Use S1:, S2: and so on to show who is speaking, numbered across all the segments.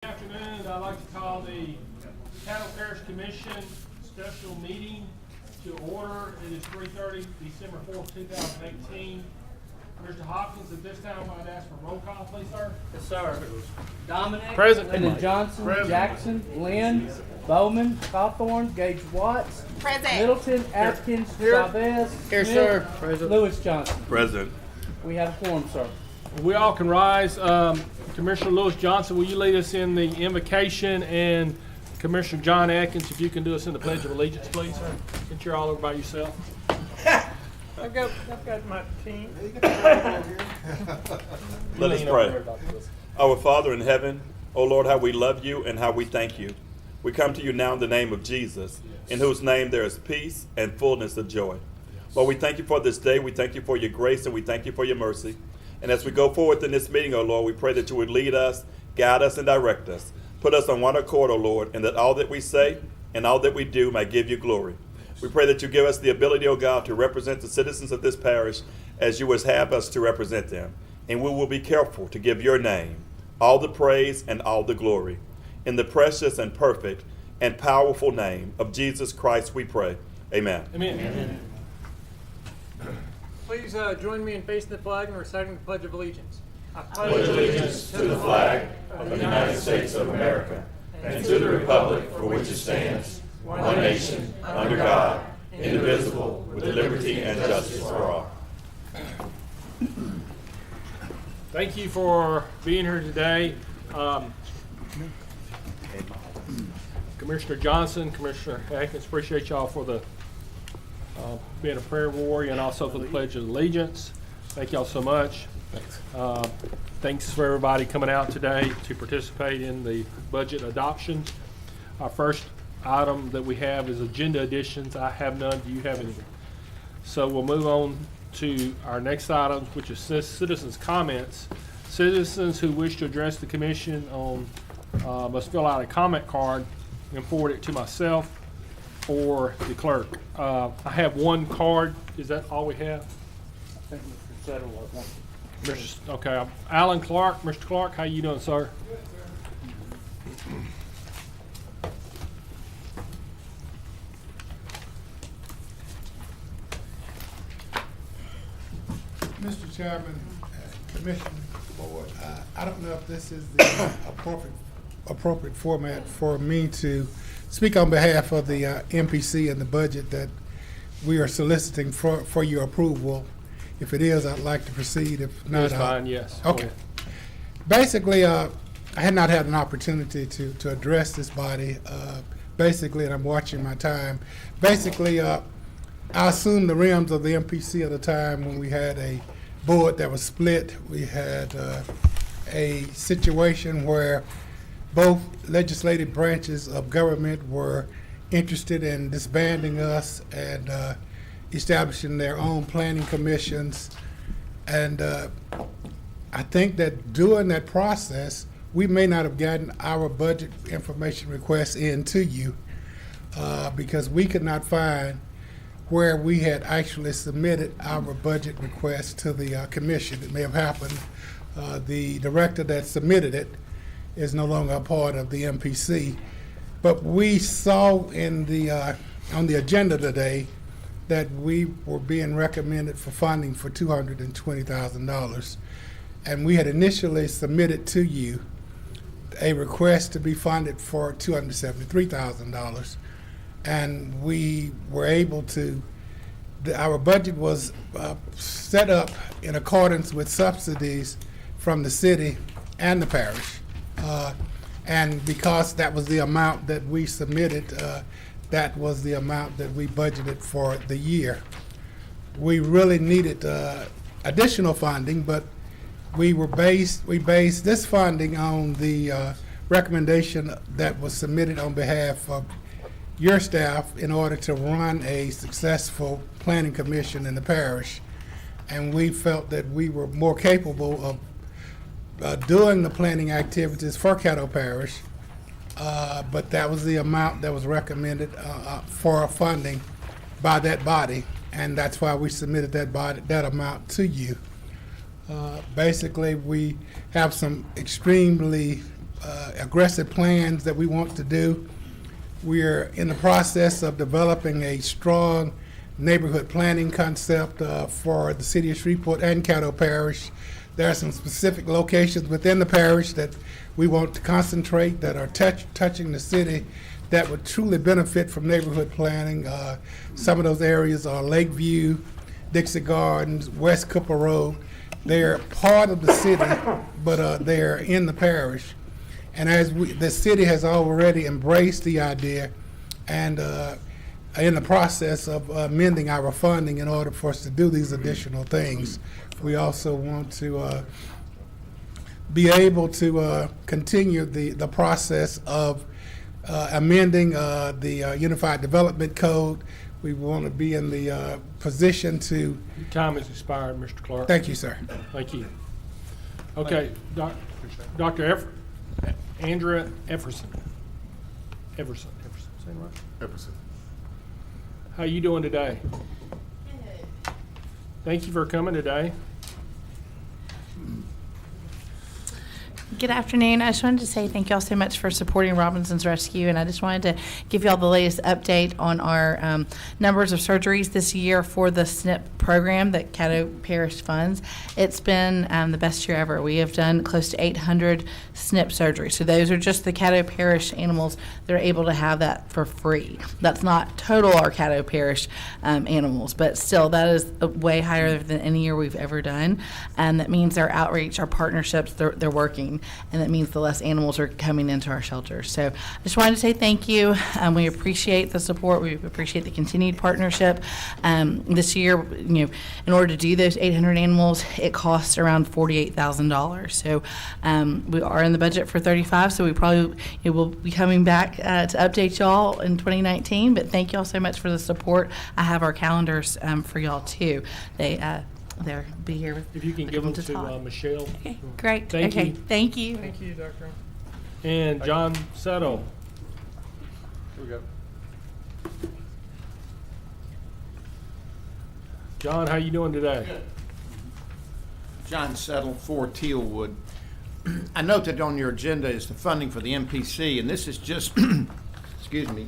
S1: Good afternoon. I'd like to call the Caddo Parish Commission special meeting to order. It is 3:30, December 4th, 2018. Mr. Hopkins, at this time, I'd ask for roll call, please, sir.
S2: Yes, sir. Dominic.
S1: Present.
S2: Lyndon Johnson.
S1: Present.
S2: Jackson. Lynn. Bowman. Cawthorn. Gage Watts.
S3: Present.
S2: Middleton. Atkins. Chavez.
S4: Here,
S2: Smith,
S4: sir. Present.
S2: Lewis Johnson.
S4: Present.
S2: We have a quorum, sir.
S1: We all can rise. Commissioner Lewis Johnson, will you lead us in the invocation? And Commissioner John Atkins, if you can do us in the Pledge of Allegiance, please, sir. Since you're all over by yourself.
S5: I've got my team.
S4: Let us pray. Our Father in heaven, O Lord, how we love you and how we thank you. We come to you now in the name of Jesus, in whose name there is peace and fullness of joy. Lord, we thank you for this day. We thank you for your grace and we thank you for your mercy. And as we go forward in this meeting, O Lord, we pray that you would lead us, guide us, and direct us. Put us on one accord, O Lord, and that all that we say and all that we do may give you glory. We pray that you give us the ability, O God, to represent the citizens of this parish as you would have us to represent them. And we will be careful to give your name all the praise and all the glory. In the precious and perfect and powerful name of Jesus Christ we pray. Amen.
S1: Amen. Amen.
S5: Please join me in facing the flag and reciting the Pledge of Allegiance. I
S6: pledge allegiance to the flag of the United States of America and to the republic for which it stands, one nation, under God, indivisible, with liberty and justice for all.
S1: Thank you for being here today. Commissioner Johnson, Commissioner Atkins, appreciate y'all for the being a prayer warrior and also for the Pledge of Allegiance. Thank y'all so much. Thanks for everybody coming out today to participate in the budget adoption. Our first item that we have is agenda additions. I have none. Do you have any? So we'll move on to our next item, which is citizens' comments. Citizens who wish to address the commission must fill out a comment card and forward it to myself or the clerk. I have one card. Is that all we have?
S2: I think Mr. Sutter was one.
S1: Okay, Alan Clark. Mr. Clark, how you doing, sir?
S7: Mr. Chairman, Commissioner, I don't know if this is the appropriate format for me to speak on behalf of the MPC and the budget that we are soliciting for your approval. If it is, I'd like to proceed. If not,
S1: It's fine, yes.
S7: Okay. Basically, I had not had an opportunity to address this body. Basically, and I'm watching my time. Basically, I assumed the rims of the MPC at a time when we had a board that was split. We had a situation where both legislative branches of government were interested in disbanding us and establishing their own planning commissions. And I think that during that process, we may not have gotten our budget information requests in to you because we could not find where we had actually submitted our budget request to the commission. It may have happened. The director that submitted it is no longer a part of the MPC. But we saw in the on the agenda today that we were being recommended for funding for $220,000. And we had initially submitted to you a request to be funded for $273,000. And we were able to, our budget was set up in accordance with subsidies from the city and the parish. And because that was the amount that we submitted, that was the amount that we budgeted for the year. We really needed additional funding, but we based this funding on the recommendation that was submitted on behalf of your staff in order to run a successful planning commission in the parish. And we felt that we were more capable of doing the planning activities for Caddo Parish, but that was the amount that was recommended for funding by that body, and that's why we submitted that amount to you. Basically, we have some extremely aggressive plans that we want to do. We're in the process of developing a strong neighborhood planning concept for the city of Shreveport and Caddo Parish. There are some specific locations within the parish that we want to concentrate that are touching the city that would truly benefit from neighborhood planning. Some of those areas are Lakeview, Dixie Gardens, West Cooper Road. They're part of the city, but they're in the parish. And as the city has already embraced the idea and in the process of amending our funding in order for us to do these additional things. We also want to be able to continue the process of amending the Unified Development Code. We want to be in the position to...
S1: Your time has expired, Mr. Clark.
S7: Thank you, sir.
S1: Thank you. Okay, Dr. Andrea Everson. Everson, is that right?
S6: Everson.
S1: How you doing today?
S3: Good.
S1: Thank you for coming today.
S3: Good afternoon. I just wanted to say thank you all so much for supporting Robinson's Rescue, and I just wanted to give you all the latest update on our numbers of surgeries this year for the SNP program that Caddo Parish funds. It's been the best year ever. We have done close to 800 SNP surgeries. So those are just the Caddo Parish animals that are able to have that for free. That's not total our Caddo Parish animals, but still that is way higher than any year we've ever done. And that means our outreach, our partnerships, they're working. And that means the less animals are coming into our shelters. So I just wanted to say thank you. We appreciate the support. We appreciate the continued partnership. This year, in order to do those 800 animals, it costs around $48,000. So we are in the budget for 35. So we probably will be coming back to update y'all in 2019. But thank y'all so much for the support. I have our calendars for y'all too. They'll be here with
S1: If you can give them to
S3: talk.
S1: Michelle.
S3: Okay, great.
S1: Thank
S3: Okay,
S1: you.
S3: thank you.
S5: Thank you, Dr.
S1: And John Settle.
S6: Here we go.
S1: John, how you doing today?
S8: John Settle, 4 Tealwood. I note that on your agenda is the funding for the MPC, and this is just, excuse me,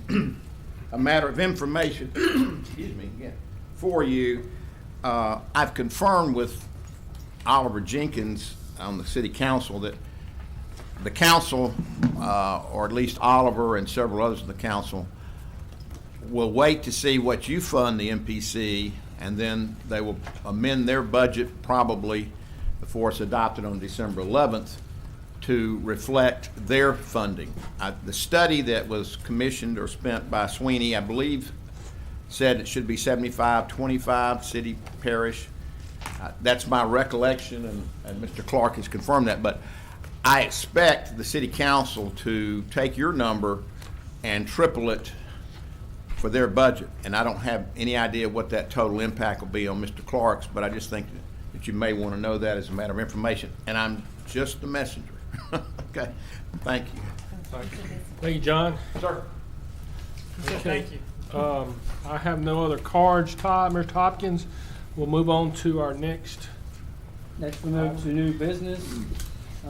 S8: a matter of information, excuse me, again, for you. I've confirmed with Oliver Jenkins on the city council that the council, or at least Oliver and several others of the council, will wait to see what you fund the MPC, and then they will amend their budget probably before it's adopted on December 11th to reflect their funding. The study that was commissioned or spent by Sweeney, I believe, said it should be 75-25 city parish. That's my recollection, and Mr. Clark has confirmed that, but I expect the city council to take your number and triple it for their budget, and I don't have any idea what that total impact will be on Mr. Clark's, but I just think that you may want to know that as a matter of information, and I'm just the messenger. Okay, thank you.
S1: Thank you, John.
S8: Sir.
S5: Thank you.
S1: I have no other cards. Mr. Hopkins, we'll move on to our next.
S2: Next, we move to new business.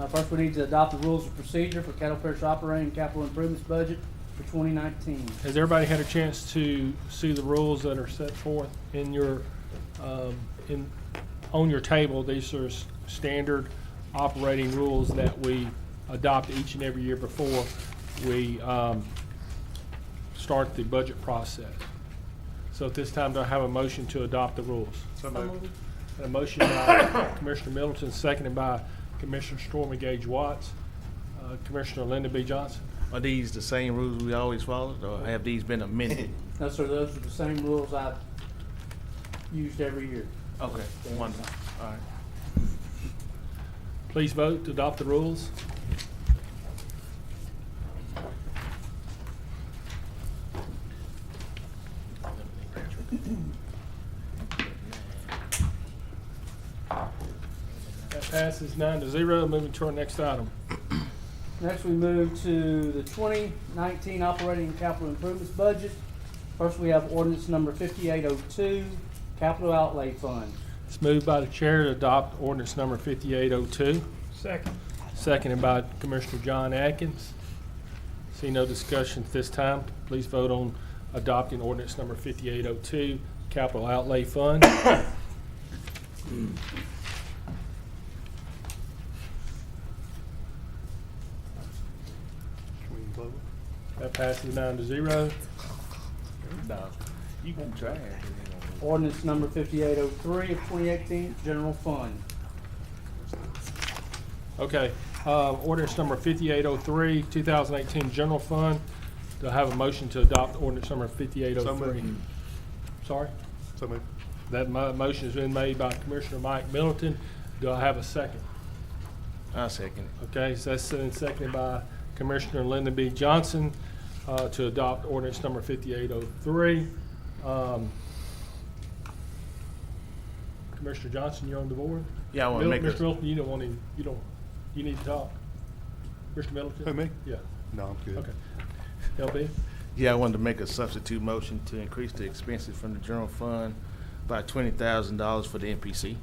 S2: First, we need to adopt the rules of procedure for Caddo Parish operating capital improvements budget for 2019.
S1: Has everybody had a chance to see the rules that are set forth in your on your table? These are standard operating rules that we adopt each and every year before we start the budget process. So at this time, do I have a motion to adopt the rules?
S5: So moved.
S1: A motion by Commissioner Middleton, seconded by Commissioner Stormy Gage Watts. Commissioner Linda B. Johnson.
S9: Are these the same rules we always followed, or have these been amended?
S2: No, sir, those are the same rules I've used every year.
S9: Okay, wonderful. All right.
S1: Please vote to adopt the rules. That passes 9-0. Moving to our next item.
S2: Next, we move to the 2019 operating and capital improvements budget. First, we have ordinance number 5802, capital outlay fund.
S1: It's moved by the chair to adopt ordinance number 5802.
S5: Second.
S1: seconded by Commissioner John Atkins. See no discussion at this time. Please vote on adopting ordinance number 5802, capital outlay fund. That passes 9-0.
S9: No, you can try it.
S2: Ordinance number 5803 of 2018, general fund.
S1: Okay, ordinance number 5803, 2018 general fund. Do I have a motion to adopt ordinance number 5803? Sorry?
S6: So moved.
S1: That motion has been made by Commissioner Mike Middleton. Do I have a second?
S9: I'll second it.
S1: Okay, so that's been seconded by Commissioner Lyndon B. Johnson to adopt ordinance number 5803. Commissioner Johnson, you're on the board?
S9: Yeah, I want to make
S1: Mr.
S9: a,
S1: Middleton, you don't want him, you need to talk. Mr. Middleton?
S6: Who, me?
S1: Yeah,
S6: No, I'm good.
S1: okay. LB?
S9: yeah, I wanted to make a substitute motion to increase the expenses from the general fund by $20,000 for the NPC.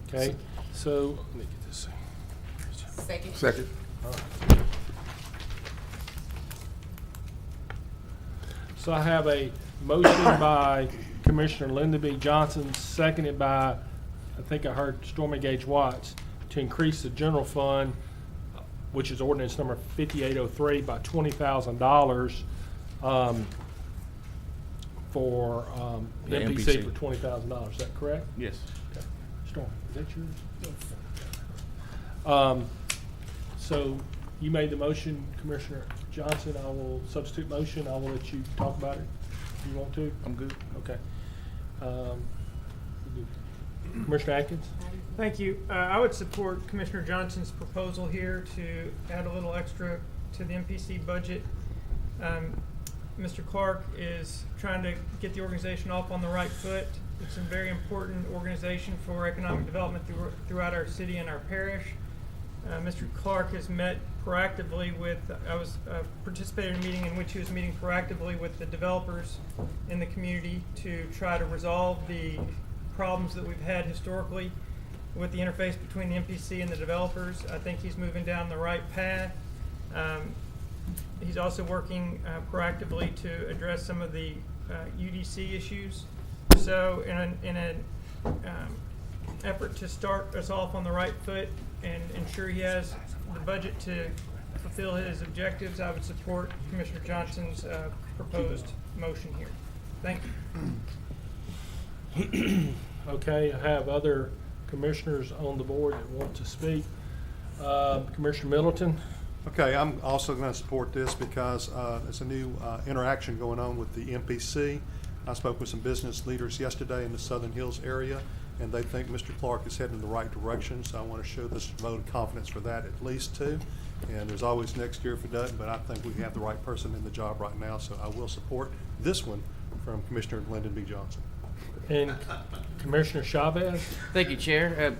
S1: Okay, so, let me get this.
S6: Second.
S1: So I have a motion by Commissioner Lyndon B. Johnson, seconded by, I think I heard Stormy Gage Watts, to increase the general fund, which is ordinance number 5803, by $20,000 for
S9: The
S1: MPC
S9: MPC.
S1: for $20,000. Is that correct?
S9: Yes.
S1: Okay. Stormy, is that yours? So you made the motion, Commissioner Johnson. I will substitute motion. I will let you talk about it if you want to.
S9: I'm good.
S1: Okay. Commissioner Atkins?
S5: Thank you. I would support Commissioner Johnson's proposal here to add a little extra to the MPC budget. Mr. Clark is trying to get the organization off on the right foot. It's a very important organization for economic development throughout our city and our parish. Mr. Clark has met proactively with, I was participating in a meeting in which he was meeting proactively with the developers in the community to try to resolve the problems that we've had historically with the interface between the MPC and the developers. I think he's moving down the right path. He's also working proactively to address some of the UDC issues. So in an effort to start us off on the right foot and ensure he has the budget to fulfill his objectives, I would support Commissioner Johnson's proposed motion here. Thank you.
S1: Okay, I have other commissioners on the board that want to speak. Commissioner Middleton?
S6: Okay, I'm also going to support this because there's a new interaction going on with the MPC. I spoke with some business leaders yesterday in the Southern Hills area, and they think Mr. Clark is heading in the right direction, so I want to show this vote of confidence for that at least too. And there's always next year if it doesn't, but I think we have the right person in the job right now, so I will support this one from Commissioner Lyndon B. Johnson.
S1: And Commissioner Chavez?
S10: Thank you, Chair.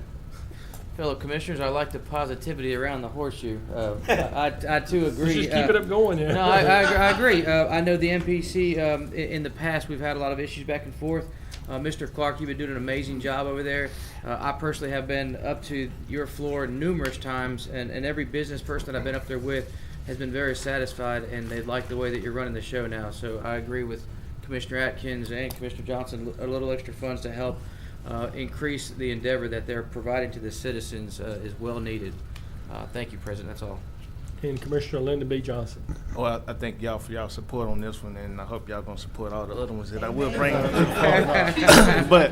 S10: Fellow Commissioners, I like the positivity around the horseshoe. I too agree.
S1: Let's just keep it up going.
S10: No, I agree. I know the MPC, in the past, we've had a lot of issues back and forth. Mr. Clark, you've been doing an amazing job over there. I personally have been up to your floor numerous times, and every business person that I've been up there with has been very satisfied, and they like the way that you're running the show now. So I agree with Commissioner Atkins and Commissioner Johnson. A little extra funds to help increase the endeavor that they're providing to the citizens is well needed. Thank you, President. That's all.
S1: And Commissioner Lyndon B. Johnson?
S9: Well, I thank y'all for y'all support on this one, and I hope y'all gonna support all the other ones that I will bring. But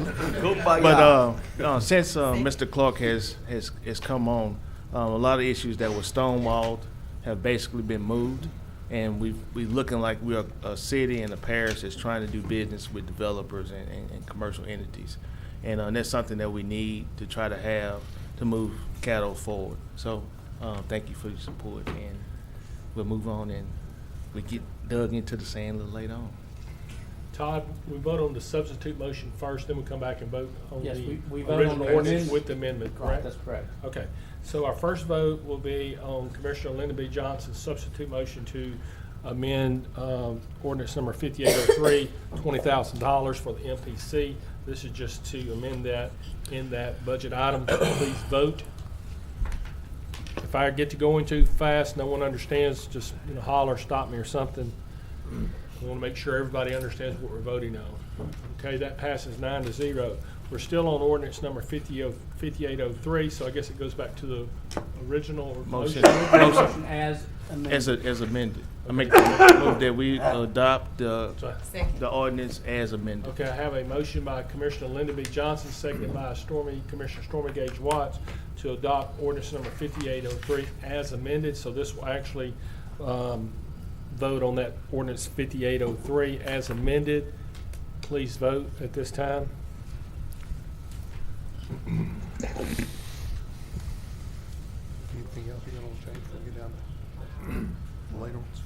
S9: since Mr. Clark has come on, a lot of issues that were stonewalled have basically been moved, and we looking like we're a city and a parish that's trying to do business with developers and commercial entities, and that's something that we need to try to have to move Caddo forward. So thank you for your support, and we'll move on and we get dug into the sand a little later on.
S1: Todd, we vote on the substitute motion first, then we come back and vote on
S2: Yes,
S1: the
S2: we vote on
S1: original
S2: the
S1: ordinance
S2: ordinance.
S1: with the amendment, correct?
S2: That's correct.
S1: Okay, so our first vote will be on Commissioner Lyndon B. Johnson's substitute motion to amend ordinance number 5803, $20,000 for the MPC. This is just to amend that in that budget item. Please vote. If I get to going too fast, no one understands, just, holler, stop me or something. I want to make sure everybody understands what we're voting on. Okay, that passes 9-0. We're still on ordinance number 5803, so I guess it goes back to the original motion.
S2: Motion as amended.
S9: As amended. I make the move that we adopt the ordinance as amended.
S1: Okay, I have a motion by Commissioner Lyndon B. Johnson, seconded by Commissioner Stormy Gage Watts, to adopt ordinance number 5803 as amended. So this will actually vote on that ordinance 5803 as amended. Please vote at this time.
S6: Anything else you want to change before we get down to later ones?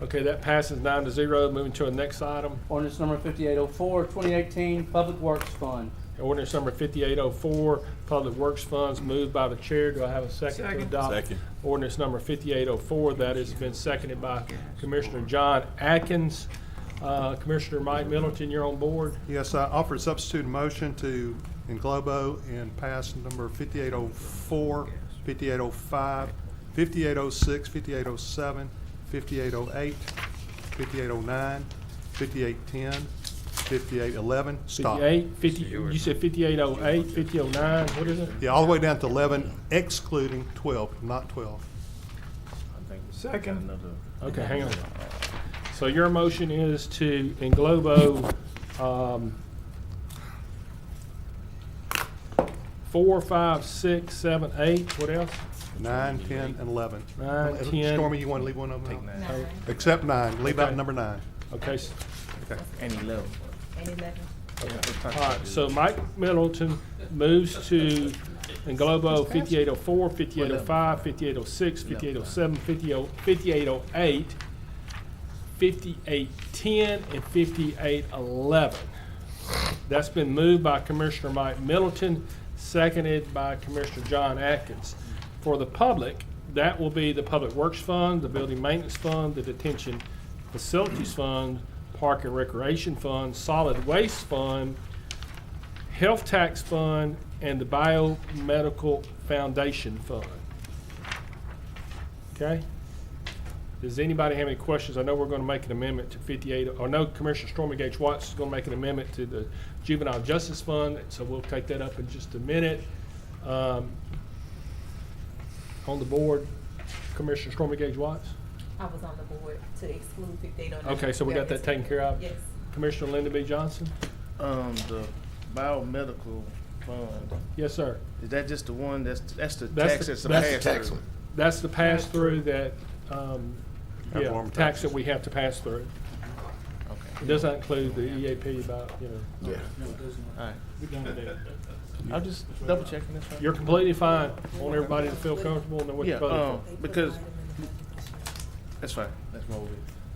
S1: Okay, that passes 9-0. Moving to the next item.
S2: Ordinance number 5804, 2018, Public Works Fund.
S1: Ordinance number 5804, Public Works Funds, moved by the chair. Do I have a second to adopt?
S4: Second.
S1: Ordinance number 5804, that has been seconded by Commissioner John Atkins. Commissioner Mike Middleton, you're on board.
S6: Yes, I offer a substitute motion to englobo and pass number 5804, 5805, 5806, 5807, 5808, 5809, 5810, 5811. Stop.
S1: 50, you said 5808, 5809, what is it?
S6: Yeah, all the way down to 11, excluding 12, not 12.
S5: Second.
S1: Okay, hang on. So your motion is to englobo 4, 5, 6, 7, 8, what else?
S6: 9, 10, and 11.
S1: 9, 10.
S6: Stormy, you want to leave one of them out?
S3: No.
S6: Except 9. Leave out
S1: Okay.
S6: number 9.
S1: Okay,
S6: Okay.
S9: And 11.
S3: And 11.
S1: all right, so Mike Middleton moves to englobo 5804, 5805, 5806, 5807, 5808, 5810, and 5811. That's been moved by Commissioner Mike Middleton, seconded by Commissioner John Atkins. For the public, that will be the Public Works Fund, the Building Maintenance Fund, the Detention Facilities Fund, Park and Recreation Fund, Solid Waste Fund, Health Tax Fund, and the Biomedical Foundation Fund. Okay? Does anybody have any questions? I know we're going to make an amendment to 58, or no, Commissioner Stormy Gage Watts is going to make an amendment to the Juvenile Justice Fund, so we'll take that up in just a minute. On the board, Commissioner Stormy Gage Watts?
S11: I was on the board to exclude 5809.
S1: Okay, so we got that taken care of?
S11: Yes.
S1: Commissioner Lyndon B. Johnson?
S9: The biomedical fund,
S1: Yes, sir.
S9: is that just the one that's the
S1: That's
S9: tax
S1: the-
S9: that's a
S1: that's the
S9: pass-through?
S1: That's the pass-through that, yeah,
S6: Normal
S1: tax
S6: taxes.
S1: that we have to pass through.
S9: Okay,
S1: It does not include the EAP about,
S9: all right.
S1: we're done with that.
S9: I'm just double checking this one.
S1: You're completely fine. Want everybody to feel comfortable and know what
S9: Yeah,
S1: you're voting
S9: because, that's fine, that's what we,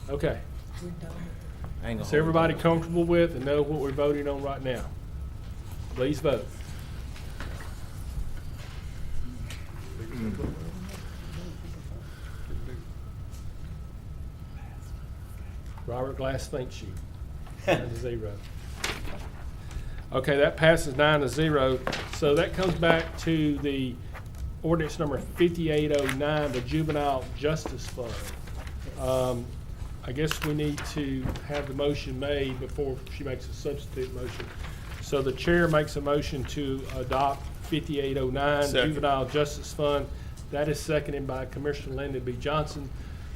S1: for. Okay.
S9: I ain't gonna.
S1: Is everybody comfortable with and know what we're voting on right now? Please vote. Robert Glass thanks you. 9-0. Okay, that passes 9-0. So that comes back to the ordinance number 5809, the Juvenile Justice Fund. I guess we need to have the motion made before she makes a substitute motion. So the chair makes a motion to adopt 5809
S4: Second.
S1: Juvenile Justice Fund. That is seconded by Commissioner Lyndon B. Johnson.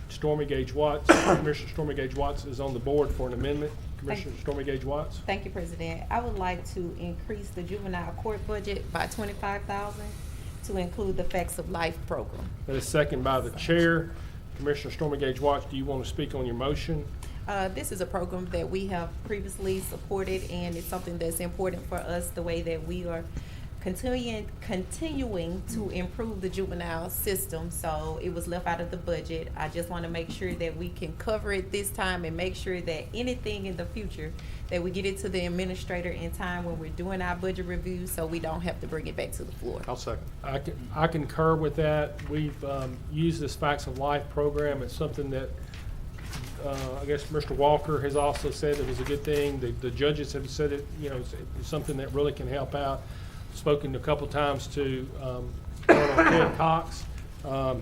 S1: Stormy Gage Watts, Commissioner Stormy Gage Watts is on the board for an amendment. Commissioner Stormy Gage Watts.
S11: Thank you, President. I would like to increase the juvenile court budget by $25,000 to include the Facts of Life program.
S1: That is seconded by the chair. Commissioner Stormy Gage Watts, do you want to speak on your motion?
S11: This is a program that we have previously supported, and it's something that's important for us, the way that we are continuing to improve the juvenile system. So it was left out of the budget. I just want to make sure that we can cover it this time and make sure that anything in the future that we get it to the administrator in time when we're doing our budget review, so we don't have to bring it back to the floor.
S6: I'll second.
S1: I concur with that. We've used this Facts of Life program. It's something that I guess Mr. Walker has also said it was a good thing. The judges have said it, it's something that really can help out. Spoken a couple times to Colonel Ted Cox.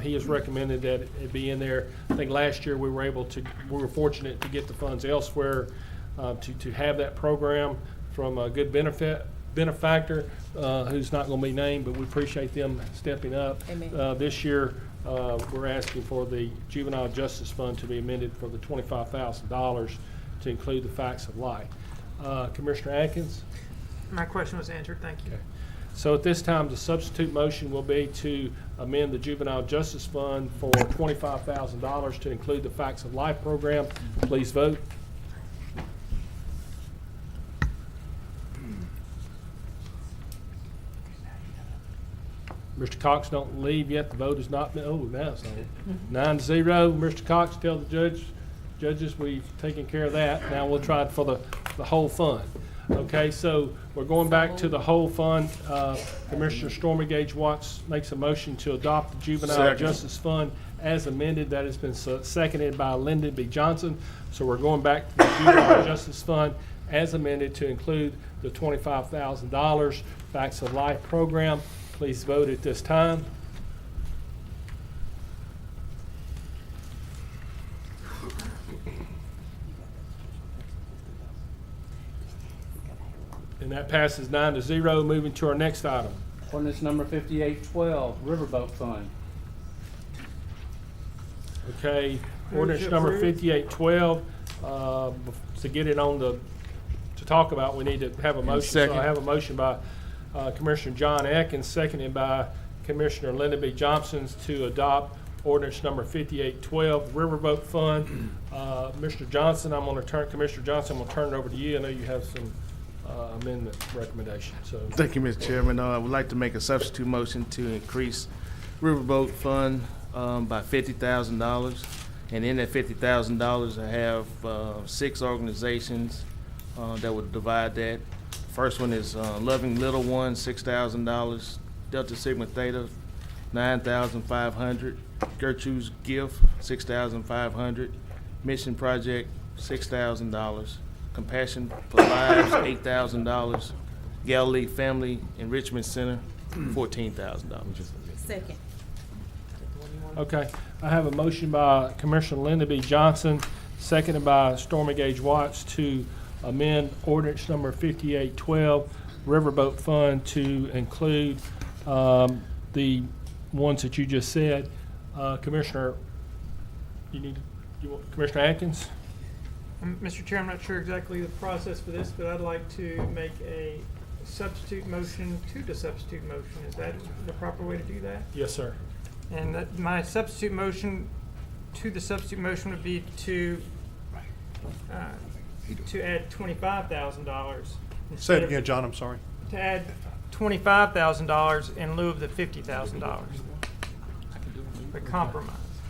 S1: He has recommended that it be in there. I think last year we were fortunate to get the funds elsewhere to have that program from a good benefactor who's not going to be named, but we appreciate them stepping up.
S11: Amen.
S1: This year, we're asking for the Juvenile Justice Fund to be amended for the $25,000 to include the facts of life. Commissioner Atkins?
S5: My question was answered, thank you.
S1: Okay. So at this time, the substitute motion will be to amend the Juvenile Justice Fund for $25,000 to include the Facts of Life program. Please vote. Mr. Cox, don't leave yet. The vote has not been, now it's on. 9-0. Mr. Cox, tell the judges we've taken care of that. Now we'll try it for the whole fund. Okay, so we're going back to the whole fund. Commissioner Stormy Gage Watts makes a motion to adopt the Juvenile Justice Fund as amended. That has been seconded by Lyndon B. Johnson. So we're going back to the Juvenile Justice Fund as amended to include the $25,000 Facts of Life program. Please vote at this time. And that passes 9-0. Moving to our next item.
S2: Ordinance number 5812, Riverboat Fund.
S1: Okay,
S5: Move
S1: ordinance
S5: to
S1: number
S5: approve.
S1: 5812. To get it on to talk about, we need to have a motion. So
S9: second.
S1: I have a motion by Commissioner John Atkins, seconded by Commissioner Lyndon B. Johnson to adopt ordinance number 5812, Riverboat Fund. Mr. Johnson, Commissioner Johnson, I'm going to turn it over to you. I know you have some amendment recommendation. So
S9: Thank you, Mr. Chairman. I would like to make a substitute motion to increase Riverboat Fund by $50,000. And in that $50,000, I have 6 organizations that would divide that. First one is Loving Little One, $6,000. Delta Sigma Theta, $9,500. Gertrude's Gift, $6,500. Mission Project, $6,000. Compassion for Lives, $8,000. Galilee Family Enrichment Center, $14,000.
S11: Second.
S1: okay, I have a motion by Commissioner Lyndon B. Johnson, seconded by Stormy Gage Watts to amend ordinance number 5812, Riverboat Fund, to include the ones that you just said. Commissioner, Commissioner Atkins?
S5: Mr. Chair, I'm not sure exactly the process for this, but I'd like to make a substitute motion to the substitute motion. Is that the proper way to do that?
S1: Yes, sir.
S5: And my substitute motion to the substitute motion would be to add $25,000.
S12: Say it again, John, I'm sorry.
S5: To add $25,000 in lieu of the $50,000. The compromise.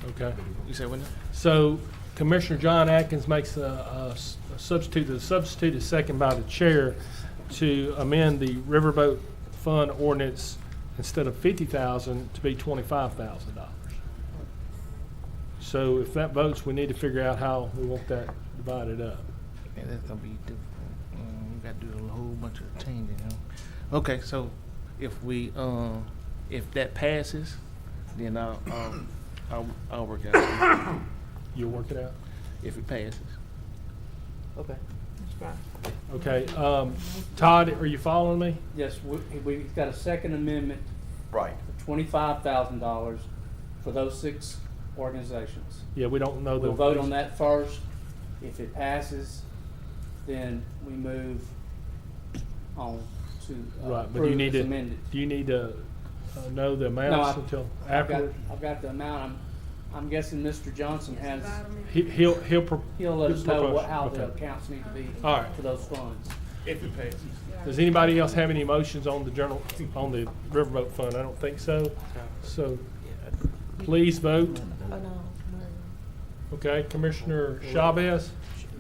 S1: Okay.
S9: You say when?
S1: So Commissioner John Atkins makes a substitute. The substitute is seconded by the chair to amend the Riverboat Fund ordinance instead of $50,000 to be $25,000. So if that votes, we need to figure out how we want that divided up.
S9: Yeah, that's gonna be difficult. We gotta do a whole bunch of changing, you know. Okay, so if we, if that passes, then I'll work it out.
S1: You'll work it out?
S9: If it passes.
S2: Okay.
S5: That's fine.
S1: Okay. Todd, are you following me?
S2: Yes, we've got a second amendment
S8: Right.
S2: for $25,000 for those 6 organizations.
S1: Yeah, we don't know the.
S2: We'll vote on that first. If it passes, then we move on to
S1: Right, but you
S2: approve
S1: need
S2: as
S1: to,
S2: amended.
S1: do you need to know the
S2: No,
S1: amounts until afterward?
S2: I've got the amount. I'm guessing Mr. Johnson has,
S1: He'll
S2: he'll let us know
S1: propose.
S2: how the
S1: Okay.
S2: accounts need to be
S1: All right.
S2: for those funds.
S9: If it passes.
S1: Does anybody else have any motions on the the Riverboat Fund? I don't think so. So please vote.
S11: Oh, no.
S1: Okay, Commissioner Chavez?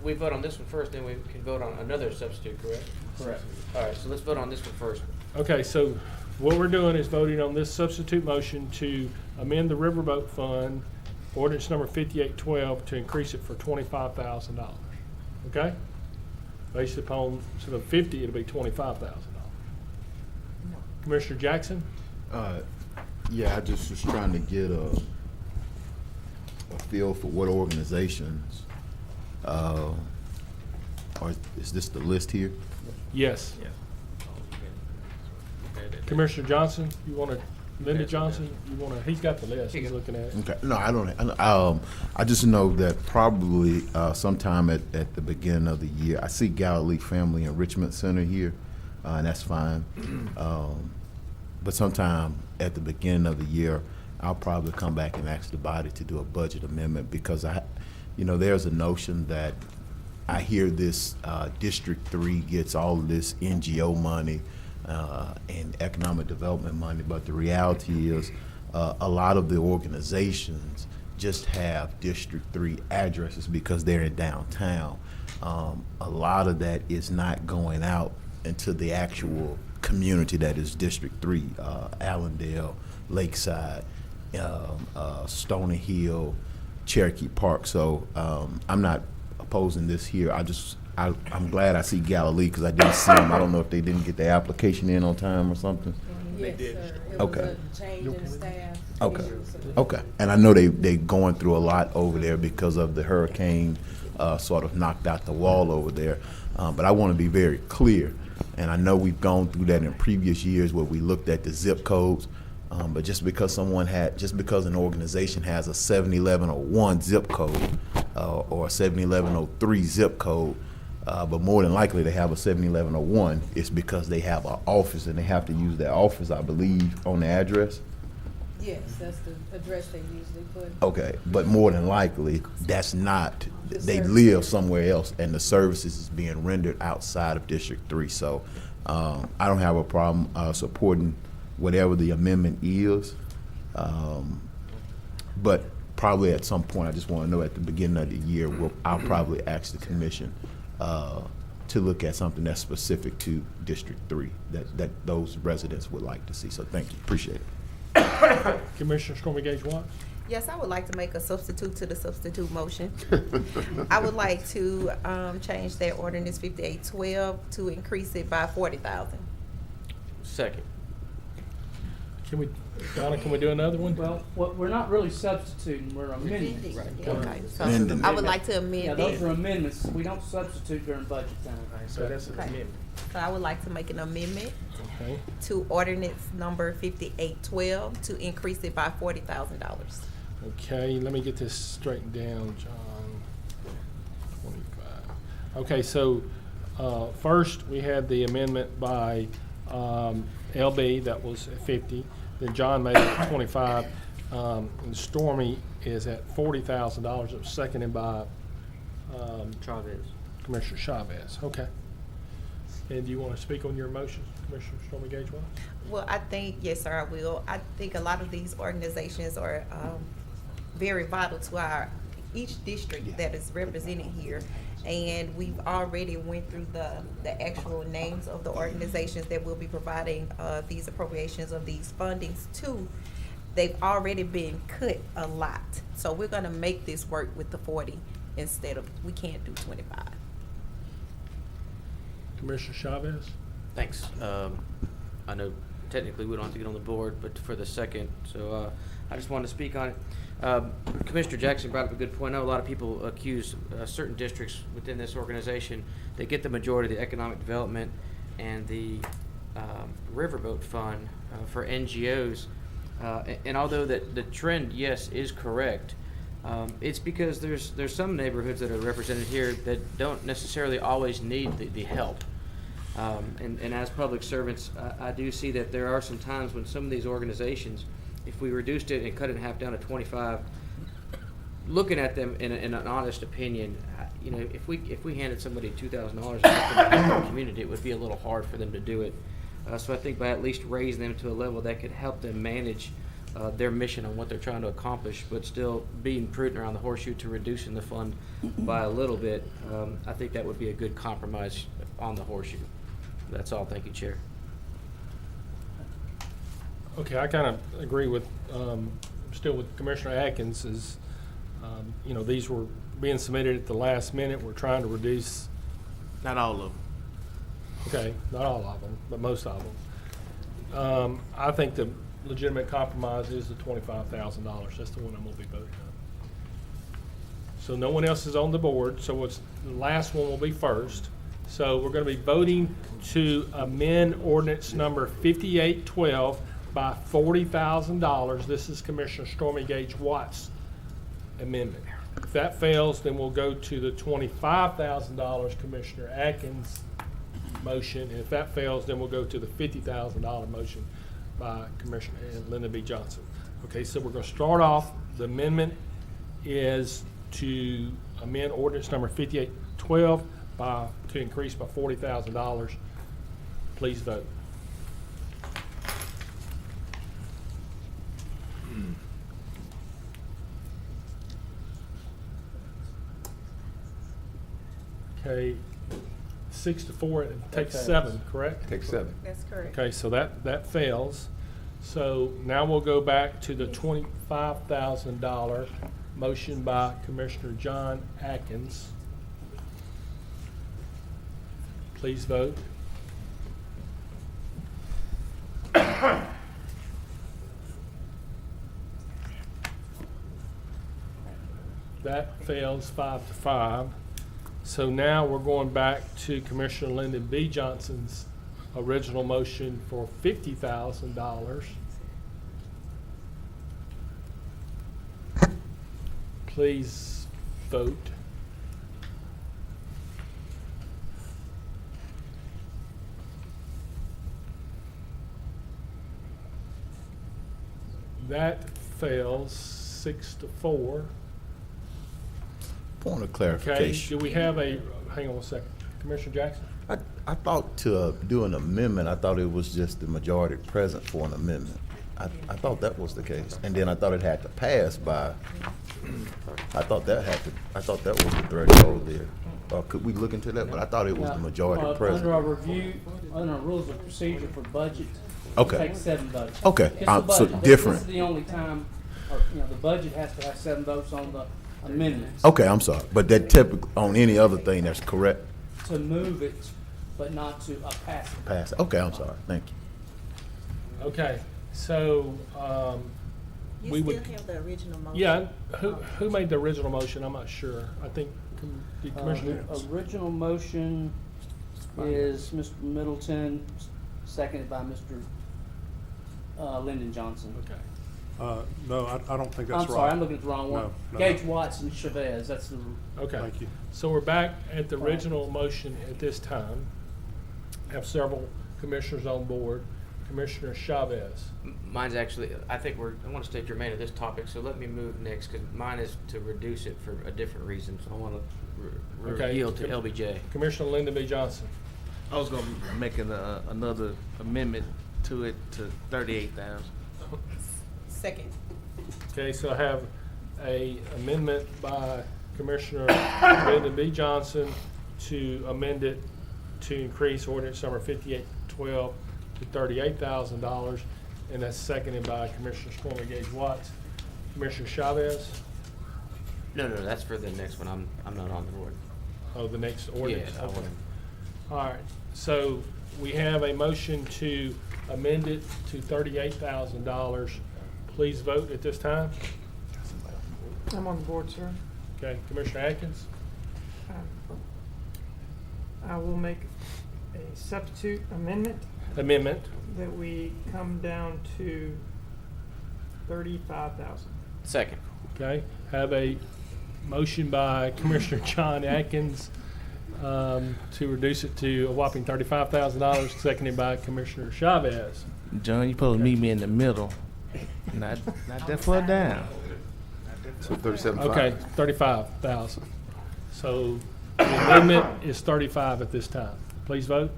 S10: We vote on this one first, then we can vote on another substitute, correct?
S2: Correct.
S10: All right, so let's vote on this one first.
S1: Okay, so what we're doing is voting on this substitute motion to amend the Riverboat Fund, ordinance number 5812, to increase it for $25,000. Okay? Based upon, instead of 50, it'll be $25,000. Commissioner Jackson?
S13: Yeah, I just was trying to get a feel for what organizations, is this the list here?
S1: Yes. Commissioner Johnson, you want to, Linda Johnson, you want to, he's got the list, he's looking at it.
S13: Okay, no, I don't, I just know that probably, sometime at the beginning of the year, I see Galilee Family Enrichment Center here, and that's fine. But sometime at the beginning of the year, I'll probably come back and ask the body to do a budget amendment, because there's a notion that I hear this, District 3 gets all of this NGO money, and economic development money, but the reality is a lot of the organizations just have District 3 addresses because they're in downtown. A lot of that is not going out into the actual community that is District 3, Allendale, Lakeside, Stony Hill, Cherokee Park. So I'm not opposing this here. I'm glad I see Galilee, because I didn't see them. I don't know if they didn't get their application in on time or something.
S14: Yes, sir. It
S13: Okay.
S14: was a change in staff.
S13: Okay. Okay. And I know they going through a lot over there because of the hurricane sort of knocked out the wall over there. But I want to be very clear, and I know we've gone through that in previous years where we looked at the zip codes. But just because an organization has a 71101 zip code or a 71103 zip code, but more than likely they have a 71101, it's because they have an office and they have to use their office, I believe, on the address.
S14: Yes, that's the address they usually put.
S13: Okay, but more than likely, that's not, they live somewhere else and the services is being rendered outside of District 3. So I don't have a problem supporting whatever the amendment is. But probably at some point, I just want to know at the beginning of the year, I'll probably ask the commission to look at something that's specific to District 3 that those residents would like to see. So thank you, appreciate it.
S1: Commissioner Stormy Gage Watts?
S11: Yes, I would like to make a substitute to the substitute motion. I would like to change that ordinance 5812 to increase it by 40,000.
S10: Second.
S1: Donna, can we do another one?
S2: Well, we're not really substituting, we're amending.
S11: Okay, so
S13: Amendment.
S11: I would like to amend
S2: Yeah, those are
S11: it.
S2: amendments. We don't substitute during budget time.
S10: So that's an
S11: Okay.
S10: amendment.
S11: So I would like to make an amendment
S1: Okay.
S11: to ordinance number 5812 to increase it by $40,000.
S1: Okay, let me get this straightened down, John. 25. Okay, so first we had the amendment by LB that was at 50. Then John made it at 25. And Stormy is at $40,000. It was seconded by
S10: Chavez.
S1: Commissioner Chavez. Okay. And do you want to speak on your motion, Commissioner Stormy Gage Watts?
S11: Well, I think, yes, sir, I will. I think a lot of these organizations are very vital to each district that is represented here. And we've already went through the actual names of the organizations that will be providing these appropriations of these fundings to. They've already been cut a lot. So we're gonna make this work with the 40 instead of, we can't do 25.
S1: Commissioner Chavez?
S10: Thanks. I know technically we don't have to get on the board, but for the second, so I just wanted to speak on it. Commissioner Jackson brought up a good point. I know a lot of people accuse certain districts within this organization that get the majority of the economic development and the riverboat fund for NGOs. And although the trend, yes, is correct, it's because there's some neighborhoods that are represented here that don't necessarily always need the help. And as public servants, I do see that there are some times when some of these organizations, if we reduced it and cut it in half down to 25, looking at them in an honest opinion, if we handed somebody $2,000 and helped their community, it would be a little hard for them to do it. So I think by at least raising them to a level that could help them manage their mission on what they're trying to accomplish, but still being prudent around the horseshoe to reducing the fund by a little bit, I think that would be a good compromise on the horseshoe. That's all. Thank you, Chair.
S1: Okay, I kind of agree with, still with Commissioner Atkins is, these were being submitted at the last minute. We're trying to reduce.
S9: Not all of them.
S1: Okay, not all of them, but most of them. I think legitimate compromise is the $25,000. That's the one I'm gonna be voting on. So no one else is on the board, so the last one will be first. So we're gonna be voting to amend ordinance number 5812 by $40,000. This is Commissioner Stormy Gage Watts' amendment. If that fails, then we'll go to the $25,000 Commissioner Atkins motion. And if that fails, then we'll go to the $50,000 motion by Commissioner Lyndon B. Johnson. Okay, so we're gonna start off, the amendment is to amend ordinance number 5812 to increase by $40,000. Please vote. Okay, 6-4, it takes 7, correct?
S13: Take 7.
S11: That's correct.
S1: Okay, so that fails. So now we'll go back to the $25,000 motion by Commissioner John Atkins. Please vote. That fails 5-5. So now we're going back to Commissioner Lyndon B. Johnson's original motion for $50,000. Please vote. That fails 6-4.
S13: Point of
S1: Okay,
S13: clarification.
S1: do we have hang on one second. Commissioner Jackson?
S13: I thought to do an amendment, I thought it was just the majority present for an amendment. I thought that was the case. And then I thought it had to pass by, I thought that was the threshold there. Could we look into that? But I thought it was the majority present.
S2: Under our review, under our rules of procedure for budget,
S13: Okay.
S2: it takes 7 votes.
S13: Okay,
S2: It's the
S13: so
S2: budget.
S13: different.
S2: This is the only time, the budget has to have 7 votes on the amendments.
S13: Okay, I'm sorry. But that typically, on any other thing, that's correct?
S2: To move it, but not to pass it.
S13: Pass. Okay, I'm sorry. Thank you.
S1: Okay, so, we
S11: You
S1: would.
S11: still have the original motion.
S1: Yeah, who made the original motion? I'm not sure. I think, did Commissioner?
S2: The original motion is Mr. Middleton, seconded by Mr. Lyndon Johnson.
S1: Okay.
S12: No, I don't think that's right.
S2: I'm sorry, I'm looking at the wrong one.
S12: No.
S2: Gage Watts and Chavez, that's the,
S1: Okay.
S12: Thank you.
S1: So we're back at the original motion at this time. Have several commissioners on board. Commissioner Chavez.
S10: Mine's actually, I want to stay germane to this topic, so let me move next, because mine is to reduce it for a different reason, so I want to
S1: Okay.
S10: yield to LBJ.
S1: Commissioner Lyndon B. Johnson.
S9: I was gonna make another amendment to it to 38,000.
S11: Second.
S1: Okay, so I have a amendment by Commissioner Lyndon B. Johnson to amend it to increase ordinance number 5812 to $38,000, and that's seconded by Commissioner Stormy Gage Watts. Commissioner Chavez?
S10: No, that's for the next one. I'm not on the board.
S1: Oh, the next ordinance?
S10: Yeah, I
S1: Okay.
S10: wanna-
S1: All right, so we have a motion to amend it to $38,000. Please vote at this time.
S5: I'm on the board, sir.
S1: Okay, Commissioner Atkins?
S5: I will make a substitute amendment
S1: Amendment.
S5: that we come down to 35,000.
S10: Second.
S1: Okay, have a motion by Commissioner John Atkins to reduce it to a whopping $35,000, seconded by Commissioner Chavez.
S9: John, you supposed to meet me in the middle, not that far down.
S13: So 37.5.
S1: Okay, 35,000. So the amendment is 35 at this time. Please vote.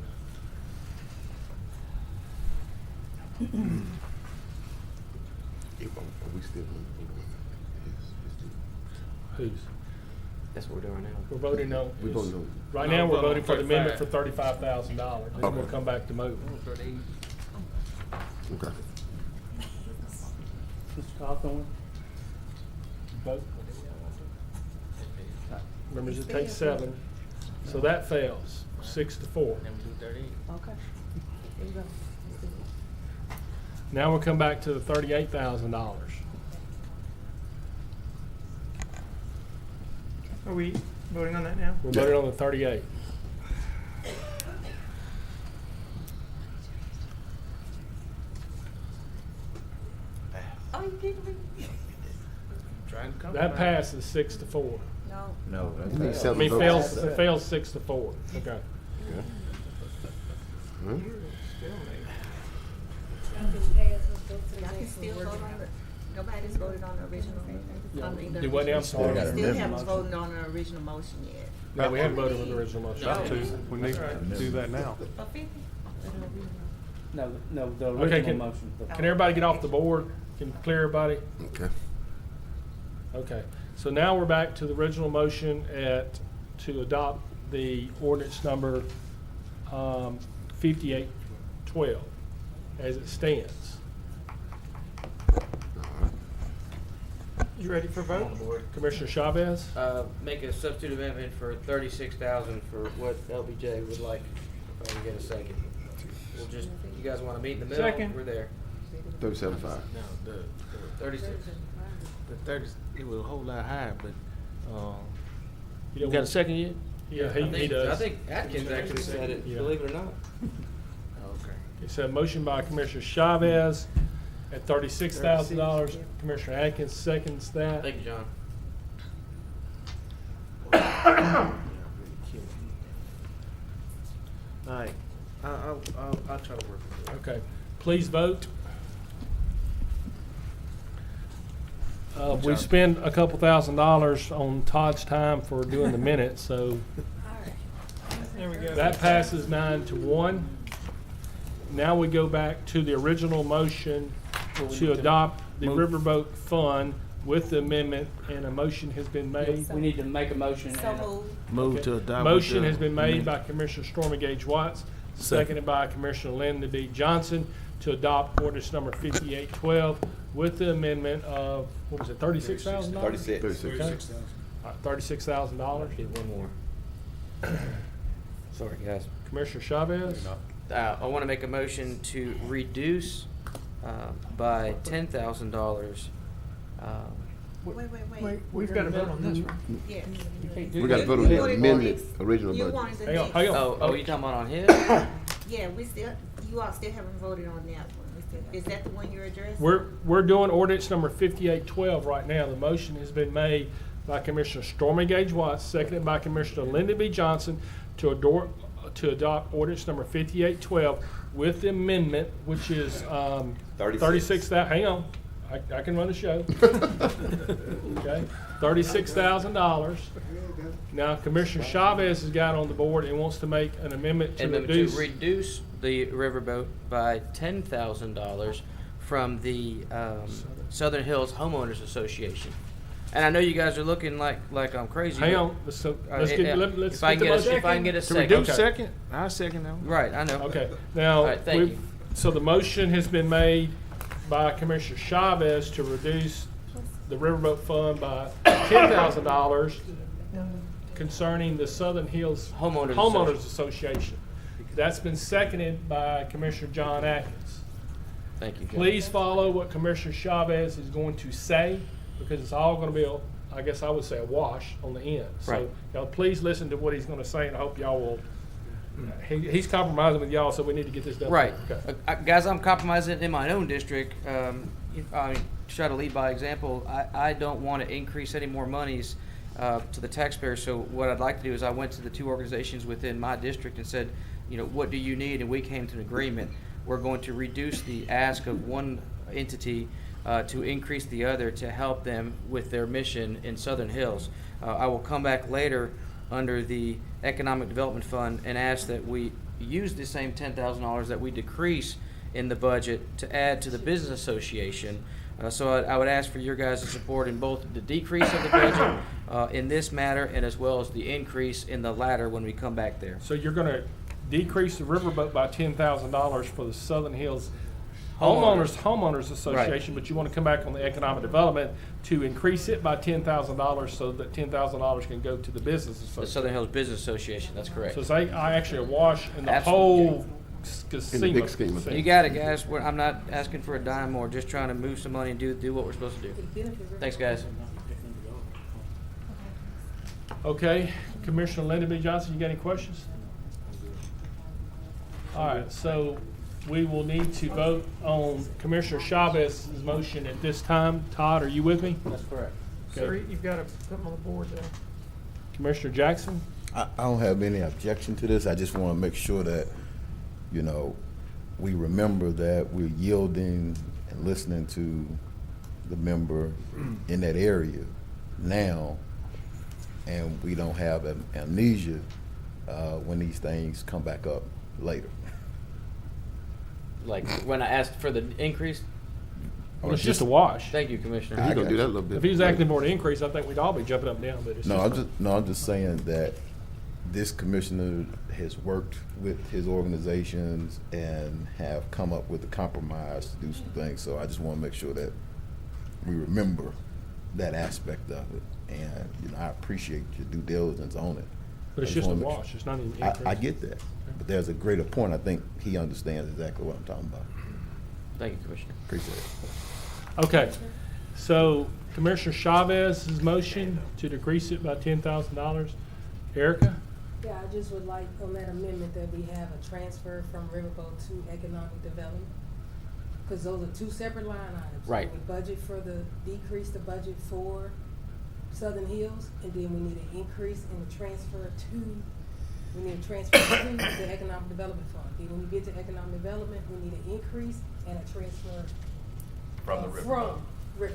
S1: Who's?
S10: That's what we're doing right now.
S1: We're voting on.
S13: We voting on-
S1: Right now, we're voting for the
S9: 35.
S1: amendment for $35,000. Then we'll
S13: Okay.
S1: come back to move.
S13: Okay.
S2: Mr. Cawthorn.
S1: Vote. Remember, it takes 7. So that fails, 6-4.
S10: Then we do 38.
S11: Okay. There you go.
S1: Now we'll come back to the $38,000.
S5: Are we voting on that now?
S1: We're voting on the 38.
S11: Oh, you kidding me?
S9: Trying to come
S1: That
S9: back.
S1: passes 6-4.
S11: No.
S13: No.
S1: I mean, it fails 6-4. Okay.
S11: Y'all can still vote on it. Nobody's voted on the original.
S1: Do what now? I'm sorry.
S11: We still haven't voted on the original motion yet.
S1: No, we haven't voted on the original motion.
S12: Got to. We need to do that now.
S11: For 50?
S2: No, the
S1: Okay,
S2: original motion.
S1: can everybody get off the board? Can you clear everybody?
S6: Okay.
S1: Okay, so now we're back to the original motion to adopt the ordinance number 5812 as it stands.
S5: You ready for vote?
S1: Commissioner Chavez?
S10: Make a substitute amendment for 36,000 for what LBJ would like, if I can get a second. We'll just, you guys wanna meet in the middle?
S5: Second.
S10: We're there.
S6: 37.5.
S9: No, the
S10: 36.
S9: 30, it was a whole lot higher, but,
S1: You
S9: you got a second yet?
S1: Yeah,
S10: I
S1: he
S10: think,
S1: does.
S10: I think Atkins actually said it,
S1: Yeah.
S10: believe it or not.
S9: Okay.
S1: It's a motion by Commissioner Chavez at $36,000. Commissioner Atkins seconds that.
S10: Thank you, John.
S9: All right, I'll try to work with it.
S1: Okay, please vote. We spent a couple $1,000s on Todd's time for doing the minutes, so
S5: There we go.
S1: that passes 9-1. Now we go back to the original motion to adopt the Riverboat Fund with the amendment, and a motion has been made.
S2: We need to make a motion.
S11: So
S2: and
S11: moved.
S9: Move
S1: Okay.
S9: to adopt.
S1: Motion
S9: with the
S1: has been made
S9: amendment.
S1: by Commissioner Stormy Gage Watts, seconded by Commissioner Lyndon B. Johnson to adopt ordinance number 5812 with the amendment of, what was it, $36,000?
S6: 36.
S1: Okay. $36,000.
S10: Get one more. Sorry, guys.
S1: Commissioner Chavez?
S10: I want to make a motion to reduce by $10,000.
S11: Wait.
S5: We've got to vote on this, right?
S11: Yeah.
S6: We got to vote on the amendment, original
S11: You
S6: budget.
S11: wanted the
S1: Hang on,
S11: next.
S1: hang on.
S10: Oh, you talking about on his?
S11: Yeah, you all still haven't voted on that one. Is that the one you're addressing?
S1: We're doing ordinance number 5812 right now. The motion has been made by Commissioner Stormy Gage Watts, seconded by Commissioner Lyndon B. Johnson to adopt ordinance number 5812 with the amendment, which is 36,000. Hang on, I can run the show. Okay, $36,000. Now Commissioner Chavez has got on the board and wants to make an amendment to
S10: And then
S1: reduce.
S10: to reduce the riverboat by $10,000 from the Southern Hills Homeowners Association. And I know you guys are looking like I'm crazy.
S1: Hang
S10: but-
S1: on, let's get
S10: if I can
S1: the
S10: get a
S1: motion.
S10: second.
S9: Reduce
S1: Okay.
S9: second? I second that one.
S10: Right, I know.
S1: Okay, now,
S10: All right, thank you.
S1: so the motion has been made by Commissioner Chavez to reduce the Riverboat Fund by $10,000 concerning the Southern Hills
S10: Homeowners
S1: Association. That's been seconded by Commissioner John Atkins.
S10: Thank you, Judge.
S1: Please follow what Commissioner Chavez is going to say, because it's all gonna be, I guess I would say, a wash on the end. So,
S10: Right.
S1: y'all, please listen to what he's gonna say, and I hope y'all will, he's compromising with y'all, so we need to get this done.
S10: Right.
S1: Okay.
S10: Guys, I'm compromising in my own district. I try to lead by example. I don't want to increase any more monies to the taxpayers. So what I'd like to do is I went to the two organizations within my district and said, what do you need? And we came to an agreement. We're going to reduce the ask of one entity to increase the other to help them with their mission in Southern Hills. I will come back later under the Economic Development Fund and ask that we use the same $10,000 that we decrease in the budget to add to the Business Association. So I would ask for your guys' support in both the decrease of the budget in this matter and as well as the increase in the latter when we come back there.
S1: So you're gonna decrease the riverboat by $10,000 for the Southern Hills Homeowners Association, but you wanna come back on the economic development to increase it by $10,000 so that $10,000 can go to the business
S10: The
S1: association.
S10: Southern Hills Business Association, that's correct.
S1: So it's actually a wash in the
S10: Absolutely.
S1: whole scheme
S12: scheme of
S1: things.
S10: You got it, guys. I'm not asking for a dime more, just trying to move some money and do what we're supposed to do. Thanks, guys.
S1: Okay, Commissioner Linda B. Johnson, you got any questions? All right, so we will need to vote on Commissioner Chavez's motion at this time. Todd, are you with me?
S2: That's correct.
S5: Sir, you've got to put them on the board there.
S1: Commissioner Jackson?
S13: I don't have any objection to this. I just want to make sure that, you know, we remember that we're yielding and listening to the member in that area now, and we don't have amnesia when these things come back up later.
S10: Like when I asked for the increase.
S1: Well, it's just a wash.
S10: Thank you, Commissioner.
S12: He's gonna do that a little bit.
S1: If he was acting for the increase, I think we'd all be jumping up and down, but it's
S13: I'm just saying that this commissioner has worked with his organizations and have come up with a compromise to do some things. So I just want to make sure that we remember that aspect of it. And, you know, I appreciate your due diligence on it.
S1: But it's
S13: I
S1: just a
S13: wanna make
S1: wash. It's not even
S13: I
S1: increase.
S13: get that. But there's a greater point. I think he understands exactly what I'm talking about.
S10: Thank you, Commissioner.
S13: Appreciate it.
S1: Okay, so Commissioner Chavez's motion to decrease it by $10,000. Erica?
S14: Yeah, I just would like on that amendment that we have a transfer from Riverboat to economic development. Cause those are two separate line items.
S10: Right.
S14: We budget for decrease the budget for Southern Hills, and then we need an increase in the transfer to the economic development fund. Then when you get to economic development, we need an increase and a transfer
S6: From the
S14: from Riverboat.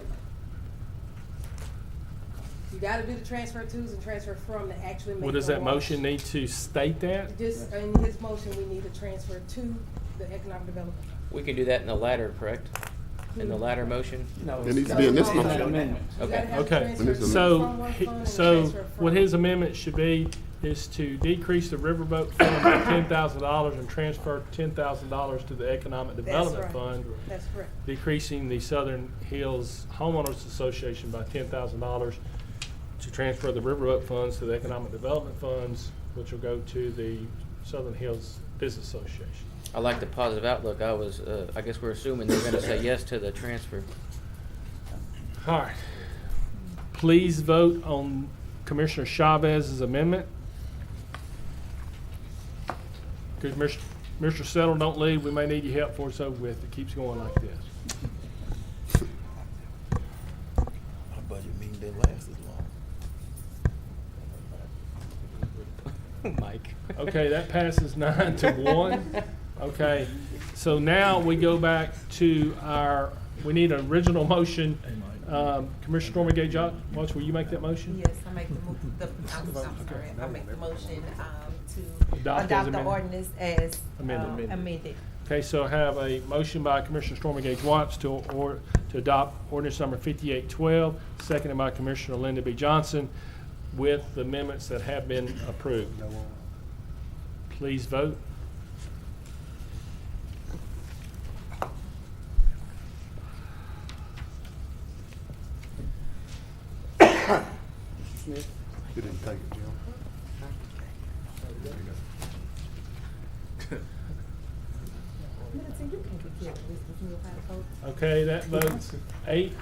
S14: You gotta do the transfer tos and transfer from to actually make
S1: Well, does
S14: the
S1: that
S14: wash.
S1: motion need to state that?
S14: Just in his motion, we need a transfer to the economic development.
S10: We can do that in the latter, correct? In the latter motion?
S2: No.
S12: It needs to be in this
S2: it's an
S12: motion.
S2: amendment.
S14: You
S10: Okay.
S14: gotta have a
S1: Okay,
S14: transfer from
S1: so,
S14: one fund and a
S1: so
S14: transfer from-
S1: what his amendment should be is to decrease the Riverboat Fund by $10,000 and transfer $10,000 to the Economic Development
S14: right.
S1: Fund,
S14: That's correct.
S1: decreasing the Southern Hills Homeowners Association by $10,000 to transfer the Riverboat funds to the Economic Development funds, which will go to the Southern Hills Business Association.
S10: I like the positive outlook. I guess we're assuming they're gonna say yes to the transfer.
S1: All right. Please vote on Commissioner Chavez's amendment. Mr. Settle, don't leave. We may need your help before it's over with. It keeps going like this.
S13: Our budget meeting didn't last as long.
S10: Mike.
S1: Okay, that passes 9-1. Okay, so now we go back to we need an original motion. Commissioner Stormy Gay Watts, will you make that motion?
S11: Yes, I make I'm sorry, I make the motion, to
S1: Adopt as
S11: adopt the
S1: amended.
S11: ordinance as
S1: Amended.
S11: amended.
S1: Okay, so I have a motion by Commissioner Stormy Gage Watts to adopt ordinance number 5812, seconded by Commissioner Linda B. Johnson, with the amendments that have been approved. Please vote.
S2: Smith?
S12: You didn't take it, Jim.
S1: Okay, that votes 8-2.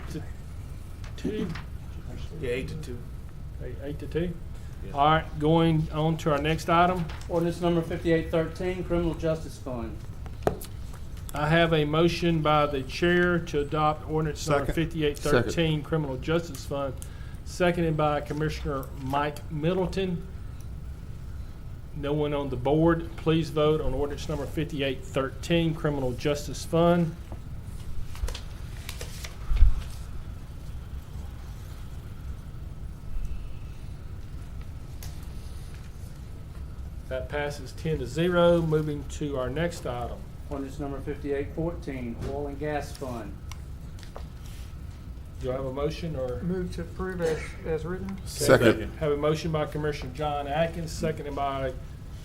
S9: Yeah, 8-2.
S1: 8-2. All right, going on to our next item.
S2: Ordinance number 5813, Criminal Justice Fund.
S1: I have a motion by the chair to adopt ordinance number
S12: Second.
S1: 5813, Criminal Justice Fund, seconded by Commissioner Mike Middleton. No one on the board. Please vote on ordinance number 5813, Criminal Justice Fund. That passes 10-0. Moving to our next item.
S2: Ordinance number 5814, Oil and Gas Fund.
S1: Do I have a motion or?
S5: Move to approve as written.
S12: Second.
S1: Have a motion by Commissioner John Atkins, seconded by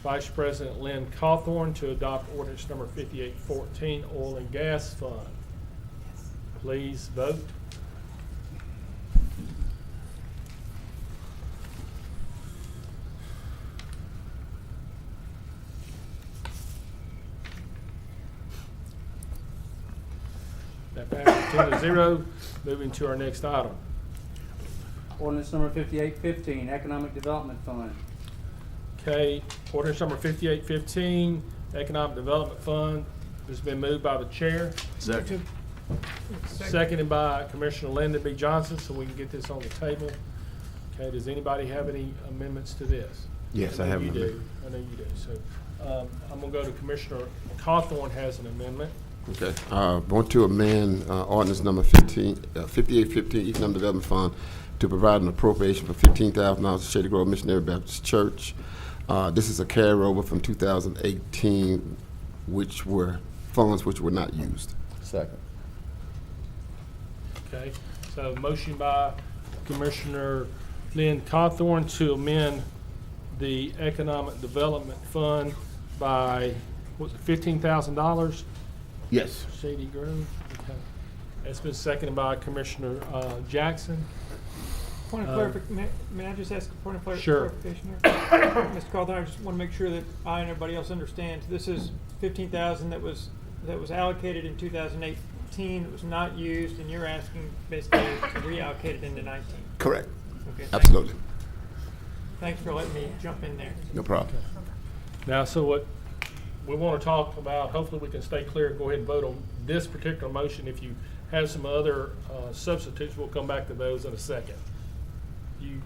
S1: Vice President Lynn Cawthorn to adopt ordinance number 5814, Oil and Gas Fund. Please vote. 10-0. Moving to our next item.
S2: Ordinance number 5815, Economic Development Fund.
S1: Okay, ordinance number 5815, Economic Development Fund, has been moved by the chair.
S9: Second.
S1: Seconded by Commissioner Lyndon B. Johnson, so we can get this on the table. Okay, does anybody have any amendments to this?
S13: Yes,
S1: I
S13: I
S1: know
S13: have
S1: you
S13: an
S1: do.
S13: amendment.
S1: I know you do. So I'm going to go to Commissioner Cawthorn has an amendment.
S15: Okay, want to amend ordinance number 5815, Economic Development Fund, to provide an appropriation for $15,000 to Shady Grove Missionary Baptist Church. This is a carryover from 2018, which were funds which were not used.
S13: Second.
S1: Okay, so motion by Commissioner Lynn Cawthorn to amend the Economic Development Fund by, what's it, $15,000?
S13: Yes.
S1: Shady Grove, okay. That's been seconded by Commissioner Jackson.
S5: Point of clarification, may I just ask a point of
S1: Sure.
S5: clarification here? Mr. Cawthorn, I just want to make sure that I and everybody else understands. This is 15,000 that was allocated in 2018, it was not used, and you're asking basically to reallocate it into 19.
S15: Correct.
S5: Okay,
S15: Absolutely.
S5: Thanks for letting me jump in there.
S15: No problem.
S1: Now, so what we want to talk about, hopefully we can stay clear and go ahead and vote on this particular motion. If you have some other substitutes, we'll come back to those in a second. You,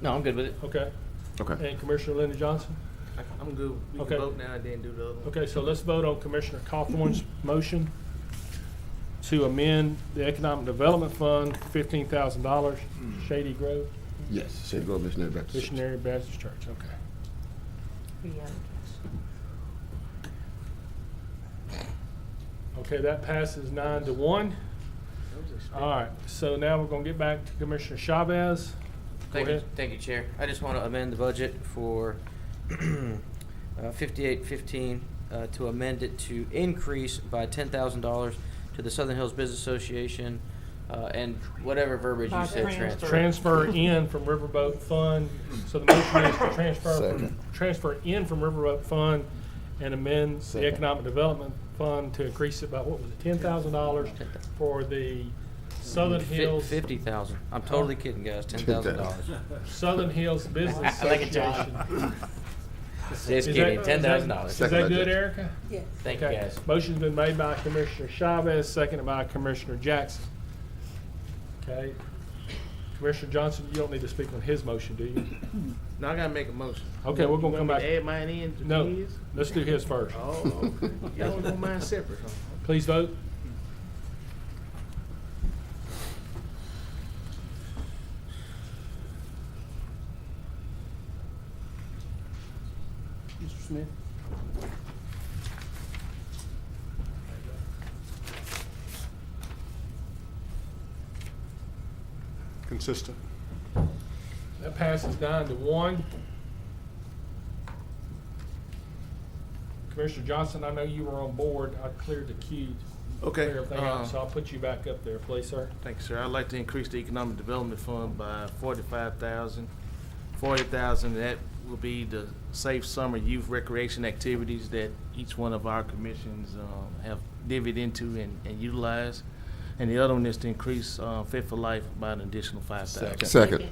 S10: No, I'm good with it.
S1: okay?
S15: Okay.
S1: And Commissioner Lyndon Johnson?
S9: I'm good. We
S1: Okay.
S9: can vote now and then do the other one.
S1: Okay, so let's vote on Commissioner Cawthorn's motion to amend the Economic Development Fund, $15,000, Shady Grove
S15: Yes, Shady Grove Missionary Baptist Church.
S1: Missionary Baptist Church, okay. Okay, that passes 9-1. All right, so now we're gonna get back to Commissioner Chavez. Go
S10: Thank you,
S1: ahead.
S10: thank you, Chair. I just want to amend the budget for 5815 to amend it to increase by $10,000 to the Southern Hills Business Association and whatever verbiage you said, transfer.
S1: Transfer in from Riverboat Fund. So the motion is to transfer in from Riverboat Fund and amend the Economic Development Fund to increase it by, what was it, $10,000 for the Southern Hills.
S10: 50,000. I'm totally kidding, guys. $10,000.
S1: Southern Hills Business
S10: I like it, Josh.
S1: Association.
S10: Just
S1: Is
S10: kidding.
S1: that-
S10: $10,000.
S1: Is that good, Erica?
S14: Yes.
S10: Thank you,
S1: Okay.
S10: guys.
S1: Motion's been made by Commissioner Chavez, seconded by Commissioner Jackson. Okay. Commissioner Johnson, you don't need to speak on his motion, do you?
S9: Now I gotta make a motion.
S1: Okay, we're gonna
S9: You
S1: come
S9: want
S1: back.
S9: me to add mine in to
S1: No,
S9: his?
S1: let's do his first.
S9: Oh, okay. Y'all want mine separate, huh?
S1: Please vote.
S2: Mr. Smith?
S12: Consistent.
S1: That passes 9-1. Commissioner Johnson, I know you were on board. I cleared the queue.
S9: Okay,
S1: Clear everything out, so I'll put you back up there, please, sir.
S9: Thank you, sir. I'd like to increase the Economic Development Fund by $45,000. $40,000, that will be the safe summer youth recreation activities that each one of our commissions have divvied into and utilized. And the other one is to increase Fit for Life by an additional $5,000.
S15: Second.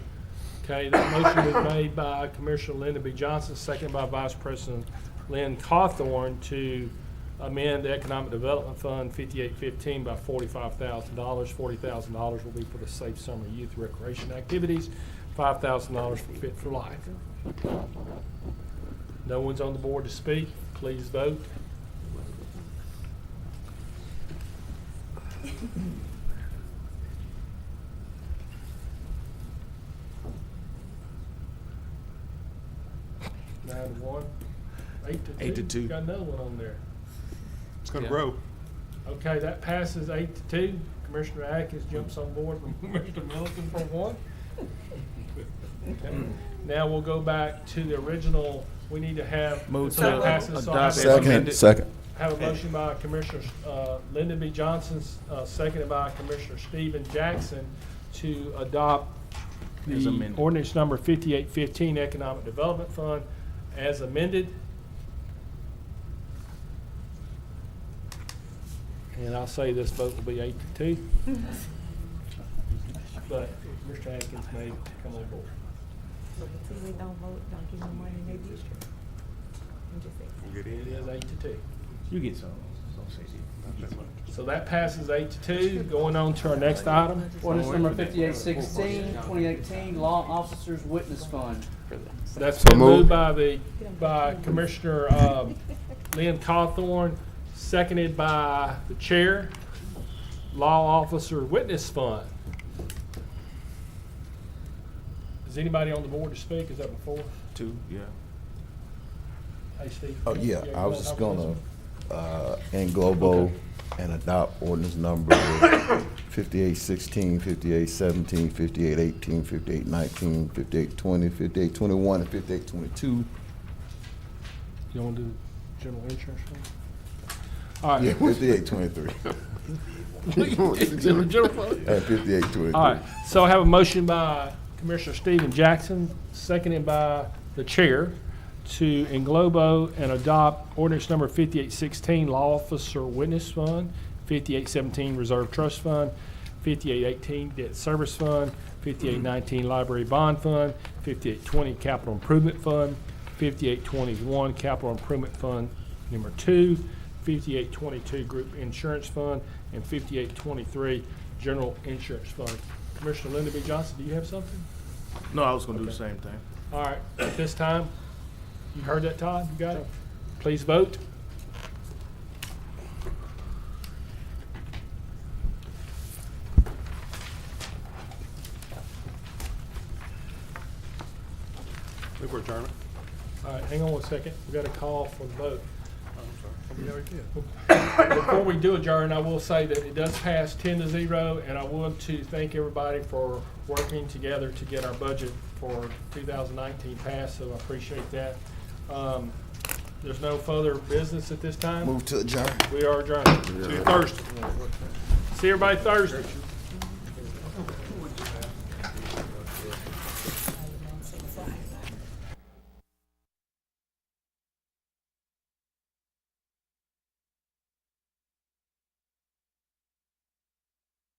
S1: Okay, that motion is made by Commissioner Lyndon B. Johnson, seconded by Vice President Lynn Cawthorn to amend the Economic Development Fund 5815 by $45,000. $40,000 will be for the Safe Summer Youth Recreation Activities, $5,000 for Fit for Life. No one's on the board to speak. Please vote. Nine to one. 8 to 2. Got another one on there.
S12: It's gonna
S9: Yeah.
S12: grow.
S1: Okay, that passes 8 to 2. Commissioner Atkins jumps on board with Mr. Milliken for one. Okay. Now we'll go back to the original. We need to have.
S9: Move
S1: so that
S9: to
S1: passes, so I
S9: adopt
S1: have-
S9: as amended.
S13: Second.
S1: Have a motion by Commissioner Lyndon B. Johnson, seconded by Commissioner Stephen Jackson to adopt
S9: As
S1: the
S9: amended.
S1: ordinance number 5815 Economic Development Fund as amended. And I'll say this vote will be 8-2. But Mr. Atkins may come on board.
S11: So until they don't vote, don't give them money in their district. I'm just saying.
S1: It is 8-2.
S9: You get some. Don't say it.
S1: So that passes 8-2. Going on to our next item.
S2: Ordinance number 5816, 2018, Law Officers Witness Fund.
S1: That's
S15: So
S1: been moved
S15: moved.
S1: by Commissioner Lynn Cawthorn, seconded by the chair. Law Officer Witness Fund. Is anybody on the board to speak? Is that before?
S9: 2, yeah.
S1: Hey, Steve.
S13: Oh, yeah,
S1: You
S13: I was
S1: wanna
S13: just
S1: talk about
S13: gonna,
S1: this
S13: englobo
S1: Okay.
S13: and adopt ordinance number 5816, 5817, 5818, 5819, 5820, 5821, and 5822.
S1: one? You want to do general insurance fund? All right.
S13: Yeah, 5823
S1: General fund?
S13: and 5823.
S1: All right, so I have a motion by Commissioner Stephen Jackson, seconded by the chair, to englobo and adopt ordinance number 5816, Law Officer Witness Fund, 5817, Reserve Trust Fund, 5818, Debt Service Fund, 5819, Library Bond Fund, 5820, Capital Improvement Fund, 5821, Capital Improvement Fund number 2, 5822, Group Insurance Fund, and 5823, General Insurance Fund. Commissioner Linda B. Johnson, do you have something?
S9: No, I was gonna do the same thing.
S1: All right, at this time, you heard that, Todd? You got it? Please vote.
S12: I think we're adjourned.
S1: All right, hang on one second. We got a call for the vote.
S12: We already did.
S1: Before we do adjourn, I will say that it does pass 10-0, and I want to thank everybody for working together to get our budget for 2019 passed, so I appreciate that. There's no further business at this time.
S13: Move to adjourn.
S1: We are adjourned to Thursday. See everybody Thursday.